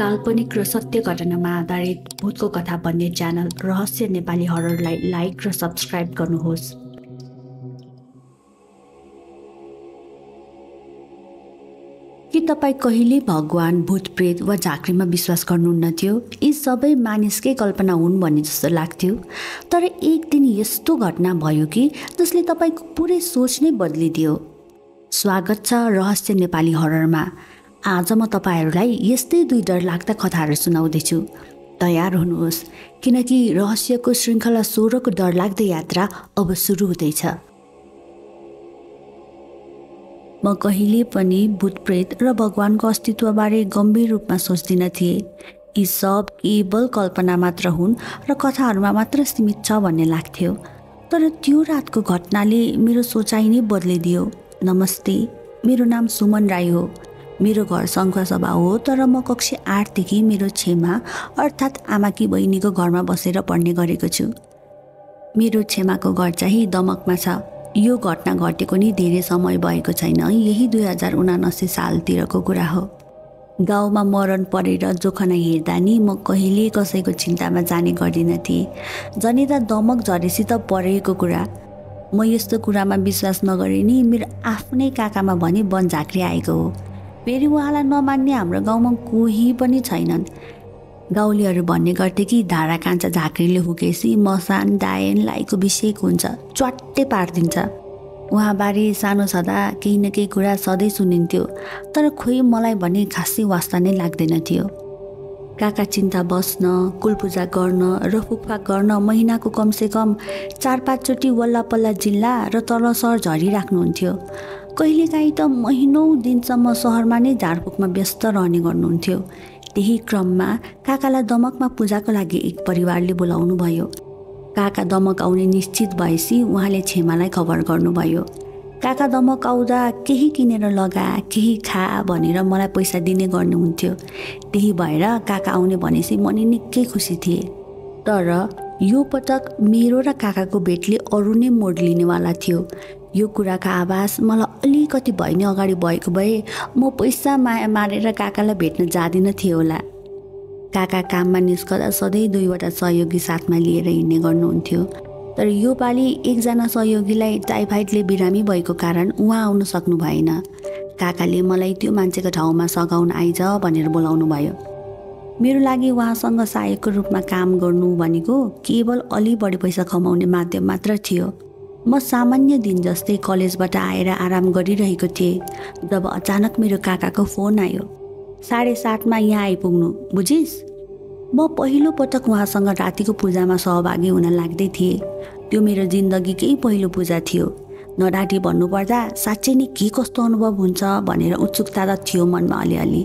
काल्पनिक र सत्य घटनामा आधारित भूतको कथा भन्ने च्यानल रहस्य नेपाली हररलाई लाइक र सब्स्क्राइब गर्नुहोस्। के तपाईँ कहिले भगवान, भूतप्रेत वा झाँक्रीमा विश्वास गर्नुहुन्न थियो? यी सबै मानिसकै कल्पना हुन् भन्ने जस्तो लाग्थ्यो। तर एक दिन यस्तो घटना भयो कि जसले तपाईँको पुरै सोच नै बदलिदियो। स्वागत छ रहस्य नेपाली हररमा। आज म तपाईँहरूलाई यस्तै दुई डरलाग्दा कथाहरू सुनाउँदैछु। तयार हुनुहोस्, किनकि रहस्यको श्रृङ्खला 16 को डरलाग्दो यात्रा अब सुरु हुँदैछ। म कहिले पनि भूतप्रेत र भगवानको अस्तित्वबारे गम्भीर रूपमा सोच्दिन थिएँ। यी सब केवल कल्पना मात्र हुन् र कथाहरूमा मात्र सीमित छ भन्ने लाग्थ्यो। तर त्यो रातको घटनाले मेरो सोचाइ नै बदलिदियो। नमस्ते, मेरो नाम सुमन राई हो। मेरो घर सङ्खुवा सभा हो, तर म कक्षा 8 देखि मेरो छेमा अर्थात् आमाकी बहिनीको घरमा बसेर पढ्ने गरेको छु। मेरो छेमाको घर चाहिँ दमकमा छ। यो घटना घटेको नि धेरै समय भएको छैन, यही 2079 सालतिरको कुरा हो। गाउँमा मरण परेर जोखना हेर्दा नि म कहिले कसैको चिन्तामा जाने गर्दिन थिएँ। जनेता दमक झरेसी त परेको कुरा। म यस्तो कुरामा विश्वास नगरे नि मेरो आफ्नै काकामा भने वन झाँक्री आएको हो। फेरि उहाँलाई नमान्ने हाम्रो गाउँमा कोही पनि छैनन्। गाउँलेहरू भन्ने गर्थे कि धारा कान्छा झाँक्रीले हुकेसी मसान डायन लाइको विषेक हुन्छ, च्वाट्टै पारिदिन्छ। उहाँबारे सानो छँदा केही न केही कुरा सधैँ सुनिन्थ्यो, तर खोइ मलाई भने खासै वास्ता नै लाग्दैन थियो। काका चिन्ता बस्न, कुलपूजा गर्न र फुकफाक गर्न महिनाको कमसेकम 4-5 चोटि वल्लापल्ला जिल्ला र तल सहर झरिराख्नुहुन्थ्यो। कहिलेकाहीँ त महिनौँ दिनसम्म सहरमा नै झारफुकमा व्यस्त रहने गर्नुहुन्थ्यो। त्यही क्रममा काकालाई दमकमा पूजाको लागि एक परिवारले बोलाउनु भयो। काका दमक आउने निश्चित भएपछि उहाँले छेमालाई खबर गर्नुभयो। काका दमक आउँदा केही किनेर लगा, केही खा भनेर मलाई पैसा दिने गर्नुहुन्थ्यो। त्यही भएर काका आउने भनेपछि म निकै खुसी थिएँ। तर यो पटक मेरो र काकाको भेटले अरू नै मोड लिनेवाला थियो। यो कुराका आभास मलाई अलिकति भए नि अगाडि भएको भए म पैसा माया मारेर काकालाई भेट्न जाँदिन थिएँ होला। काका काममा निस्कँदा सधैँ 2वटा सहयोगी साथमा लिएर हिँड्ने गर्नुहुन्थ्यो। तर यो पालि एकजना सहयोगीलाई टाइफाइडले बिरामी भएको कारण उहाँ आउन सक्नु भएन। काकाले मलाई त्यो मान्छेको ठाउँमा सघाउन आइज भनेर बोलाउनु भयो। मेरो लागि उहाँसँग सहायकको रूपमा काम गर्नु भनेको केवल अलि बढी पैसा कमाउने माध्यम मात्र थियो। म सामान्य दिन जस्तै कलेजबाट आएर आराम गरिरहेको थिएँ जब अचानक मेरो काकाको फोन आयो। 7:30 यहाँ आइपुग्नु, बुझिस्? म पहिलो पटक उहाँसँग रातिको पूजामा सहभागी हुन लाग्दै थिएँ। त्यो मेरो जिन्दगीकै पहिलो पूजा थियो। नडाँटी भन्नुपर्दा साँच्चै नै के कस्तो अनुभव हुन्छ भनेर उत्सुकता त थियो मनमा अलिअलि।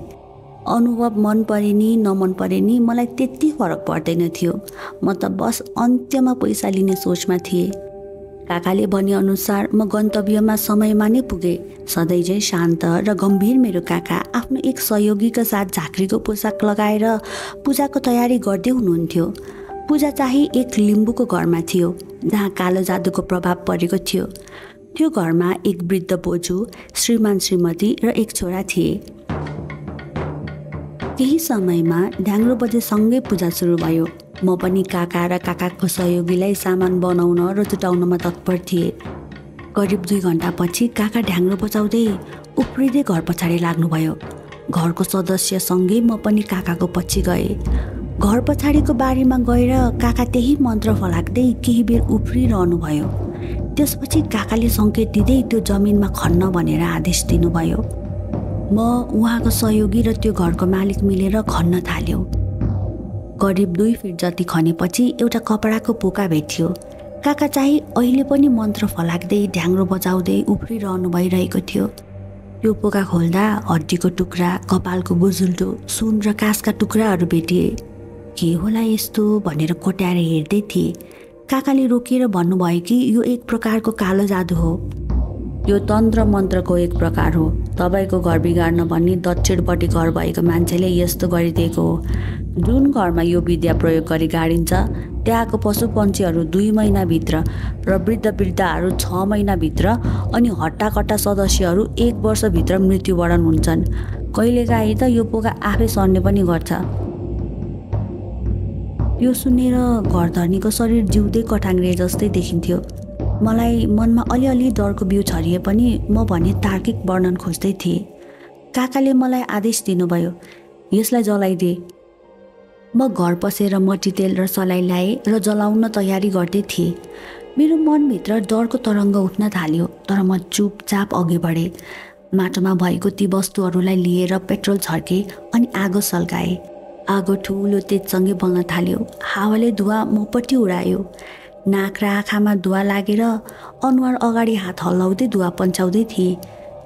अनुभव मन परे नि नमन परे नि मलाई त्यति फरक पर्दैन थियो। म त बस अन्त्यमा पैसा लिने सोचमा थिएँ। काकाले भनेअनुसार म गन्तव्यमा समयमा नै पुगेँ। सधैँ चाहिँ शान्त र गम्भीर मेरो काका आफ्नो एक सहयोगीका साथ झाँक्रीको पोसाक लगाएर पूजाको तयारी गर्दै हुनुहुन्थ्यो। पूजा चाहिँ एक लिम्बूको घरमा थियो जहाँ कालो जादुको प्रभाव परेको थियो। त्यो घरमा एक वृद्ध बोजू, श्रीमान श्रीमती र एक छोरा थिए। केही समयमा ढ्याङ्ग्रो बजेसँगै पूजा सुरु भयो। म पनि काका र काकाको सहयोगीलाई सामान बनाउन र जुटाउनमा तत्पर थिएँ। करिब 2 घन्टापछि काका ढ्याङ्ग्रो बजाउँदै उफ्रिँदै घर पछाडि लाग्नुभयो। घरको सदस्यसँगै म पनि काकाको पछि गएँ। घर पछाडिको बारीमा गएर काका त्यही मन्त्र फलाक्दै केही बेर उफ्रिरहनु भयो। त्यसपछि काकाले सङ्केत दिँदै त्यो जमिनमा खन्न भनेर आदेश दिनुभयो। म, उहाँको सहयोगी र त्यो घरको मालिक मिलेर खन्न थाल्यौँ। करिब 2 फिट जति खनेपछि एउटा कपडाको पोका भेटियो। काका चाहिँ अहिले पनि मन्त्र फलाक्दै ढ्याङ्ग्रो बजाउँदै उफ्रिरहनु भइरहेको थियो। त्यो पोका खोल्दा हड्डीको टुक्रा, कपालको बुजुल्टो, सुन र काँसका टुक्राहरू भेटिए। के होला यस्तो भनेर कोट्याएर हेर्दै थिएँ। काकाले रोकिएर भन्नुभयो कि यो एक प्रकारको कालो जादु हो। यो तन्त्र मन्त्रको एक प्रकार हो। तपाईँको घर बिगार्न भन्ने दक्षिणपट्टि घर भएको मान्छेले यस्तो गरिदिएको हो। जुन घरमा यो विद्या प्रयोग गरी गाडिन्छ त्यहाँको पशुपन्छीहरू 2 महिनाभित्र र वृद्धाहरू 6 महिनाभित्र अनि हट्टाकट्टा सदस्यहरू 1 वर्षभित्र मृत्युवरण हुन्छन्। कहिलेकाहीँ त यो पोका आफै सर्ने पनि गर्छ। यो सुनेर घरधनीको शरीर जिउँदै कठाङ्ग्रिए जस्तै देखिन्थ्यो। मलाई मनमा अलिअलि डरको बिउ छरिए पनि म भने तार्किक वर्णन खोज्दै थिएँ। काकाले मलाई आदेश दिनुभयो, यसलाई जलाइदिए। म घर पसेर मट्टीतेल र सलाई ल्याएँ र जलाउन तयारी गर्दै थिएँ। मेरो मनभित्र डरको तरङ्ग उठ्न थाल्यो, तर म चुपचाप अघि बढेँ। माटोमा भएको ती वस्तुहरूलाई लिएर पेट्रोल छर्केँ अनि आगो सल्काएँ। आगो ठुलो तेजसँगै बल्न थाल्यो। हावाले धुवा मपट्टि उडायो। नाक र आँखामा धुवा लागेर अनुहार अगाडि हात हल्लाउँदै धुवा पन्छाउँदै थिए।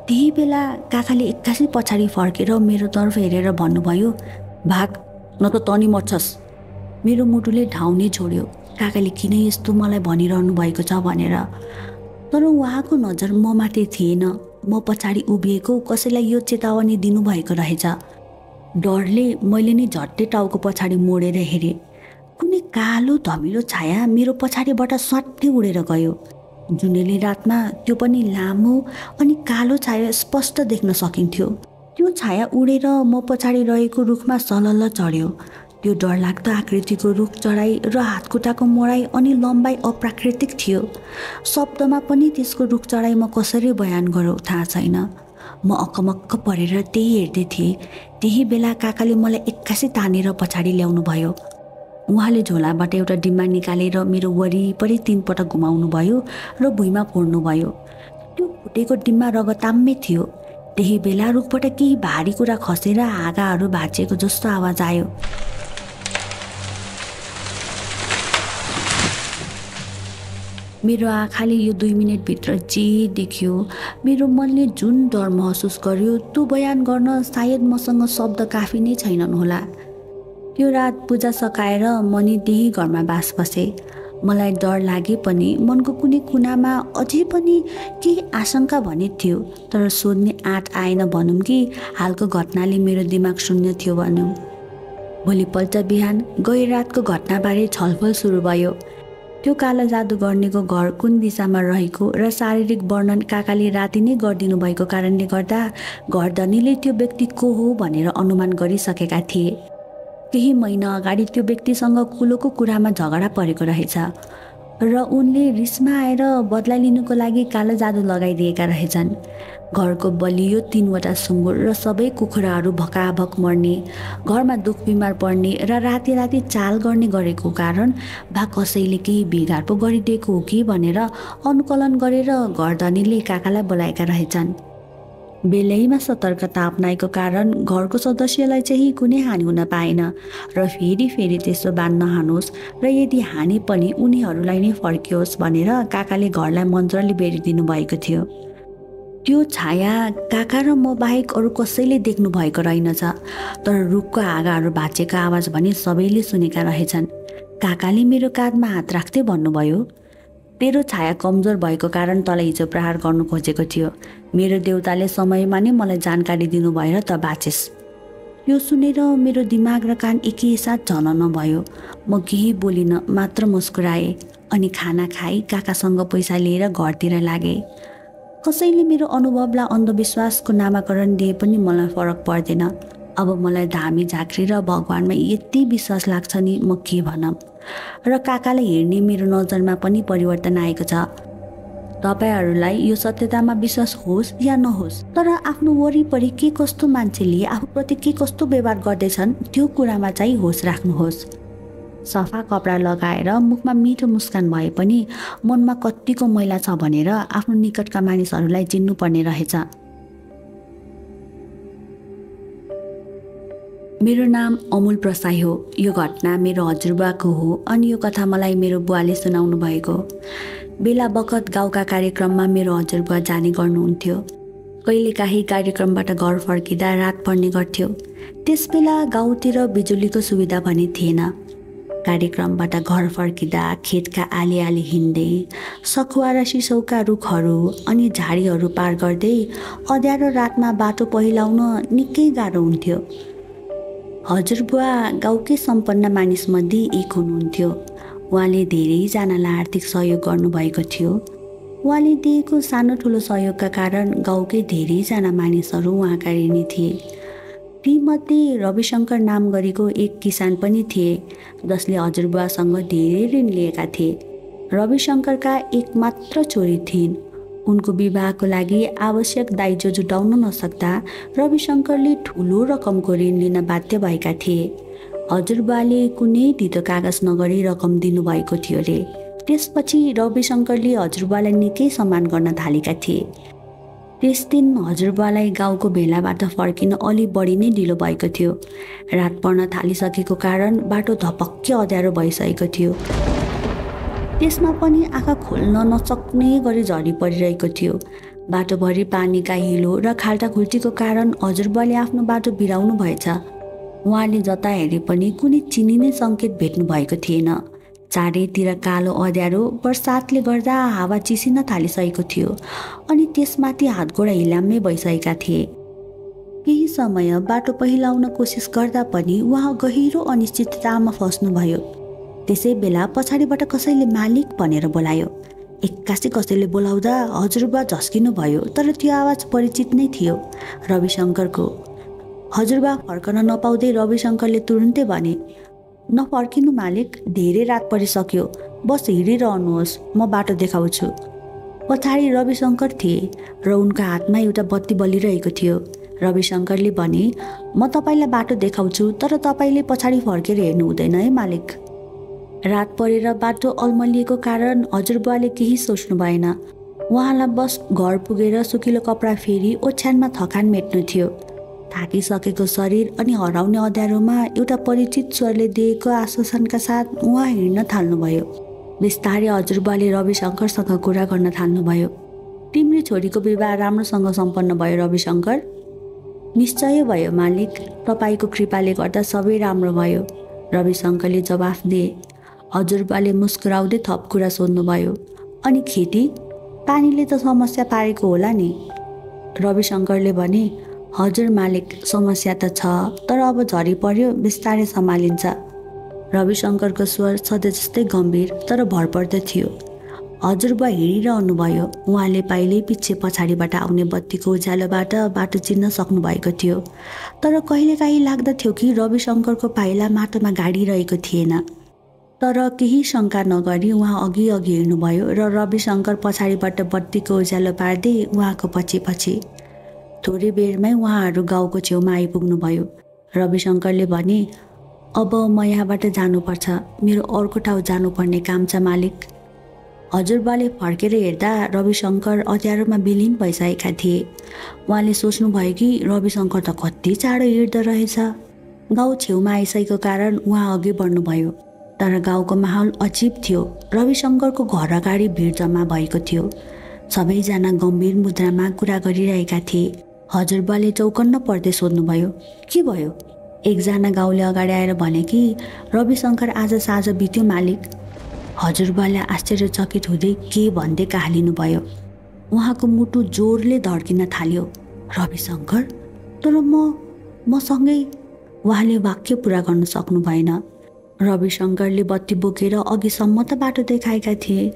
त्यही बेला काकाले एक्कासी पछाडि फर्केर मेरो तर्फ हेरेर भन्नुभयो, भाग न त तनी मर्छस्। मेरो मुटुले ढाउने छोड्यो। काकाले किन यस्तो मलाई भनिरहनु भएको छ भनेर। तर उहाँको नजर म माथि थिएन। म पछाडि उभिएको कसैलाई यो चेतावनी दिनुभएको रहेछ। डरले मैले नि झट्टै टाउको पछाडि मोडेर हेरेँ। कुनै कालो धमिलो छाया मेरो पछाडिबाट स्वाट्टै उडेर गयो। जुनेली रातमा त्यो पनि लामो अनि कालो छाया स्पष्ट देख्न सकिन्थ्यो। त्यो छाया उडेर म पछाडि रहेको रुखमा सलल्ल चढ्यो। त्यो डरलाग्दो आकृतिको रुख चढाइ र हातखुट्टाको मोडाइ अनि लम्बाइ अप्राकृतिक थियो। शब्दमा पनि त्यसको रुख चढाइ म कसरी बयान गरौँ थाहा छैन। म अकमक्क परेर त्यही हेर्दै थिएँ। त्यही बेला काकाले मलाई एक्कासी तानेर पछाडि ल्याउनु भयो। उहाँले झोलाबाट एउटा डिम्बा निकालेर मेरो वरिपरि 3 पटक घुमाउनु भयो र भुइँमा फोड्नुभयो। त्यो फुटेको डिम्बा रगताम्मै थियो। त्यही बेला रुखबाट केही भारी कुरा खसेर हाँगाहरू भाँचिएको जस्तो आवाज आयो। मेरो आँखाले यो 2 मिनेटभित्र जे देख्यो, मेरो मनले जुन डर महसुस गर्यो, त्यो बयान गर्न सायद मसँग शब्द काफी नै छैनन् होला। त्यो रात पूजा सकाएर मनी त्यही घरमा बास बसे। मलाई डर लागे पनि मनको कुनै कुनामा अझै पनि केही आशंका भने थियो, तर सोध्ने आँट आएन भनौँ कि हालको घटनाले मेरो दिमाग शून्य थियो भनौँ। भोलिपल्ट बिहान गए रातको घटनाबारे छलफल सुरु भयो। त्यो कालो जादु गर्नेको घर कुन दिशामा रहेको र शारीरिक वर्णन काकाले राति नै गरिदिनु भएको कारणले गर्दा घरधनीले त्यो व्यक्ति को हो भनेर अनुमान गरिसकेका थिए। केही महिना अगाडि त्यो व्यक्तिसँग कुलोको कुरामा झगडा परेको रहेछ र उनले रिसमा आएर बदला लिनुको लागि कालो जादु लगाइदिएका रहेछन्। घरको बलियो 3वटा सुँगुर र सबै कुखुराहरू भकाभक मर्ने, घरमा दुख बिमार पर्ने र राति राति चाल गर्ने गरेको कारण बा कसैले केही बिगार पो गरिदिएको हो कि भनेर अनुकलन गरेर घरधनीले काकालाई बोलाएका रहेछन्। बेलैमा सतर्कता अपनाएको कारण घरको सदस्यलाई चाहिँ कुनै हानि हुन पाएन र फेरि त्यसो बाँध्न नहानोस् र यदि हानि पनि उनीहरूलाई नै फर्कियोस् भनेर काकाले घरलाई मन्त्रले बेरिदिनु भएको थियो। त्यो छाया काका र म बाहेक अरू कसैले देख्नु भएको रहेनछ, तर रुखको हाँगाहरू भाँचेको आवाज भने सबैले सुनेका रहेछन्। काकाले मेरो काँधमा हात राख्दै भन्नुभयो, तेरो छाया कमजोर भएको कारण तँलाई हिजो प्रहार गर्नु खोजेको थियो। मेरो देउताले समयमा नै मलाई जानकारी दिनु भएर त बाँचेस्। यो सुनेर मेरो दिमाग र कान एकैसाथ झनन भयो। म केही बोलिनँ, मात्र मुस्कुराएँ अनि खाना खाई काकासँग पैसा लिएर घरतिर लागेँ। कसैले मेरो अनुभवलाई अन्धविश्वासको नामाकरण दिए पनि मलाई फरक पर्दैन। अब मलाई धामी झाँक्री र भगवानमा यति विश्वास लाग्छ नि म के भनौँ। र काकालाई हेर्ने मेरो नजरमा पनि परिवर्तन आएको छ। तपाईहरूलाई यो सत्यतामा विश्वास होस् या नहोस्, तर आफ्नो वरिपरि के कस्तो मान्छेले आफूप्रति के कस्तो व्यवहार गर्दैछन् त्यो कुरामा चाहिँ होस राख्नुहोस्। सफा कपडा लगाएर मुखमा मिठो मुस्कान भए पनि मनमा कत्तिको मैला छ भनेर आफ्नो निकटका मानिसहरूलाई चिन्नुपर्ने रहेछ। मेरो नाम अमुल प्रसाई हो। यो घटना मेरो हजुरबाको हो अनि यो कथा मलाई मेरो बुवाले सुनाउनु भएको। बेला बखत गाउँका कार्यक्रममा मेरो हजुरबुवा जाने गर्नुहुन्थ्यो। कहिलेकाहीँ कार्यक्रमबाट घर फर्किँदा रात पर्ने गर्थ्यो। त्यसबेला गाउँतिर बिजुलीको सुविधा भने थिएन। कार्यक्रमबाट घर फर्किँदा खेतका आली हिँड्दै सखुवा र सिसौका रुखहरू अनि झाडीहरू पार गर्दै अँध्यारो रातमा बाटो पहिलाउन निकै गाह्रो हुन्थ्यो। हजुरबुवा गाउँकै सम्पन्न मानिसमध्ये एक हुनुहुन्थ्यो। उहाँले धेरैजनालाई आर्थिक सहयोग गर्नुभएको थियो। उहाँले दिएको सानो ठुलो सहयोगका कारण गाउँकै धेरैजना मानिसहरू उहाँका ऋणी थिए। तीमध्ये रविशङ्कर नाम गरेको एक किसान पनि थिए जसले हजुरबुवासँग धेरै ऋण लिएका थिए। रविशङ्करका एकमात्र छोरी थिइन्। उनको विवाहको लागि आवश्यक दाइजो जुटाउन नसक्दा रविशङ्करले ठुलो रकमको ऋण लिन बाध्य भएका थिए। हजुरबुवाले कुनै ढितो कागज नगरी रकम दिनुभएको थियो रे। त्यसपछि रविशङ्करले हजुरबुवालाई निकै सम्मान गर्न थालेका थिए। त्यस दिन हजुरबुवालाई गाउँको भेलाबाट फर्किन अलि बढी नै ढिलो भएको थियो। रात पर्न थालिसकेको कारण बाटो धपक्कै अँध्यारो भइसकेको थियो। त्यसमा पनि आँखा खोल्न नसक्ने गरी झरी परिरहेको थियो। बाटोभरि पानीका हिलो र खाल्टाखुल्टीको कारण हजुरबुवाले आफ्नो बाटो बिराउनु भएछ। उहाँले जता हेरे पनि कुनै चिनिने सङ्केत भेट्नु भएको थिएन। चारैतिर कालो अँध्यारो, बर्सातले गर्दा हावा चिसिन थालिसकेको थियो अनि त्यसमाथि हातगोडा हिलाम्मै भइसकेका थिए। केही समय बाटो पहिलाउन कोसिस गर्दा पनि उहाँ गहिरो अनिश्चिततामा फस्नुभयो। त्यसै बेला पछाडिबाट कसैले मालिक भनेर बोलायो। एक्कासी कसैले बोलाउँदा हजुरबुवा झस्किनु भयो, तर त्यो आवाज परिचित नै थियो, रविशङ्करको। हजुरबा फर्कन नपाउँदै रविशङ्करले तुरुन्तै भने, नफर्किनु मालिक, धेरै रात परिसक्यो, बस हिँडिरहनुहोस्, म बाटो देखाउँछु। पछाडि रविशङ्कर थिए र उनका हातमा एउटा बत्ती बलिरहेको थियो। रविशङ्करले भने, म तपाईँलाई बाटो देखाउँछु, तर तपाईँले पछाडि फर्केर हेर्नु हुँदैन है मालिक। रात परेर बाटो अल्मलिएको कारण हजुरबुवाले केही सोच्नु भएन। उहाँलाई बस घर पुगेर सुकिलो कपडा फेरि ओछ्यानमा थकान मेट्नु थियो। थाकिसकेको शरीर अनि हराउने अँध्यारोमा एउटा परिचित स्वरले दिएको आश्वासनका साथ उहाँ हिँड्न थाल्नुभयो। बिस्तारै हजुरबुवाले रविशङ्करसँग कुरा गर्न थाल्नुभयो। तिम्रो छोरीको विवाह राम्रोसँग सम्पन्न भयो रविशङ्कर? निश्चय भयो मालिक, तपाईँको कृपाले गर्दा सबै राम्रो भयो, रविशङ्करले जवाफ दिए। हजुरबुवाले मुस्कुराउँदै थप कुरा सोध्नुभयो, अनि खेती? पानीले त समस्या पारेको होला नि? रविशङ्करले भने, हजुर मालिक, समस्या त छ, तर अब झरी पर्यो, बिस्तारै सम्हालिन्छ। रविशङ्करको स्वर सधैँ जस्तै गम्भीर तर भरपर्दो थियो। हजुरबुवा हिँडिरहनु भयो। उहाँले पाइलै पछि पछाडिबाट आउने बत्तीको उज्यालोबाट बाटो चिन्न सक्नुभएको थियो, तर कहिलेकाहीँ लाग्दथ्यो कि रविशङ्करको पाइला माटोमा गाडिरहेको थिएन। तर केही शङ्का नगरी उहाँ अघि हिँड्नुभयो र रविशङ्कर पछाडिबाट बत्तीको उज्यालो पार्दै उहाँको पछि। थोरै बेरमै उहाँहरू गाउँको छेउमा आइपुग्नुभयो। रविशङ्करले भने, अब म यहाँबाट जानुपर्छ, मेरो अर्को ठाउँ जानुपर्ने काम छ मालिक। हजुरबाले फर्केर हेर्दा रविशङ्कर अँध्यारोमा विलीन भइसकेका थिए। उहाँले सोच्नुभयो कि रविशङ्कर त कति चाँडो हिँड्दो रहेछ। गाउँ छेउमा आइसकेको कारण उहाँ अघि बढ्नुभयो, तर गाउँको माहौल अजीब थियो। रविशङ्करको घर अगाडि भिड जम्मा भएको थियो। सबैजना गम्भीर मुद्रामा कुरा गरिरहेका थिए। हजुरबाले चौकन्न पर्दै सोध्नुभयो, के भयो? एकजना गाउँले अगाडि आएर भने कि रविशङ्कर आज साँझ बित्यो मालिक। हजुरबाले आश्चर्यचकित हुँदै के भन्दै कालिनुभयो। उहाँको मुटु जोरले धड्किन थाल्यो। रविशङ्कर? तर मसँगै? उहाँले वाक्य पुरा गर्न सक्नु भएन। रविशङ्करले बत्ती बोकेर अघिसम्म त बाटो देखाएका थिए,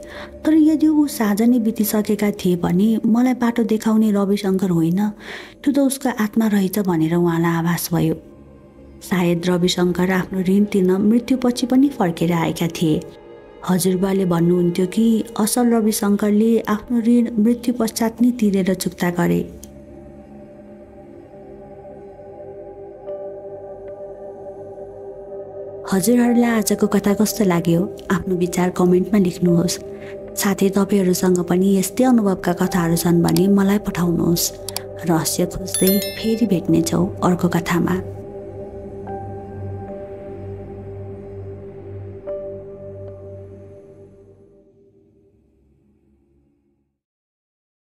तर यदि ऊ साँझ नै बितिसकेका थिए भने मलाई बाटो देखाउने रविशङ्कर होइन, त्यो त उसको आत्मा रहेछ भनेर उहाँलाई आभास भयो। सायद रविशङ्कर आफ्नो ऋण तिर्न मृत्युपछि पनि फर्केर आएका थिए। हजुरबाले भन्नुहुन्थ्यो कि असल रविशङ्करले आफ्नो ऋण मृत्यु पश्चात नै तिरेर चुक्ता गरे। हजुरहरूलाई आजको कथा कस्तो लाग्यो? आफ्नो विचार कमेन्टमा लेख्नुहोस्। साथै तपाईँहरूसँग पनि यस्तै अनुभवका कथाहरू छन् भने मलाई पठाउनुहोस्। रहस्य खोज्दै फेरि भेट्नेछौँ अर्को कथामा।